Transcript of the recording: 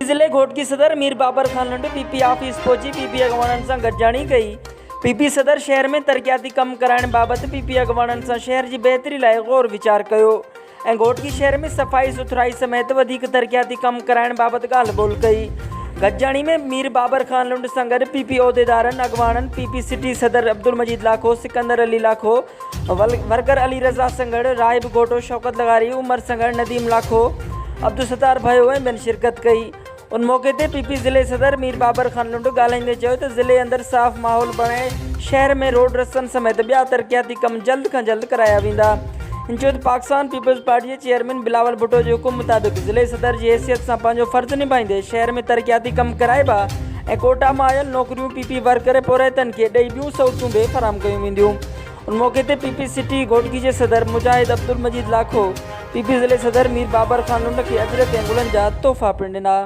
ज़िले घोटकी सदर मीर बाबर खान लुंड PP office पहुंची पीपी अगवाणन सां गॾिजाणी कई। पीपी सदर शहर में तरक्याती कम कराइण बाबति पीपी अगवाणन सां शहर की बेहतरी लाइ गौर वीचार कयो ऐं घोटकी शहर में सफ़ाई सुथराई समेत वधीक तरक्याती कम कराइण बाबति ॻाल्हि ॿोल कई। गॾिजाणी में मीर बाबर खान लुंड सां गॾु पीपी उहिदेदारनि अगवाणनि पीपी सिटी सदर अब्दुल मजीद लाखो, सिकंदर अली लाखो, वर्कर अली रज़ा सां गॾु राहिब घोटो शौकत लगारी, उमर सां गॾु नदीम लाखो, अब्दुल सत्तार भयो ऐं ॿियनि शिरकत कई। उन मौके ते पीपी ज़िले सदर मीर बाबर खान लुंड ॻाल्हाईंदे चयो त ज़िले अंदरि साफ़ माहौल बणाए शहर में रोड रस्तनि समेत ॿिया तरक्याती कम जल्द खां जल्द कराया वेंदा। हिन चयो त पाकिस्तान पीपल्स पार्टी जे चेयरमैन बिलावल भुट्टो जे हुकुम मुताबिक़ ज़िले सदर जी हैसियत सां पंहिंजो फ़र्ज़ु निभाईंदे शहर में तरक्याती कम कराइबा ऐं कोटा मां आयल नौकरियूं पीपी वर्कर पुरैतनि खे ॾेई ॿियूं सहूलियतूं बि फराहम कयूं वेंदियूं। उन मौके ते पीपी सिटी घोटकी जे सदर मुजाहिद अब्दुल मजीद लाखो पीपी ज़िले सदर मीर बाबर खान लुंड खे अजरत ऐं गुलनि जा तोहफ़ा पिणु ॾिना।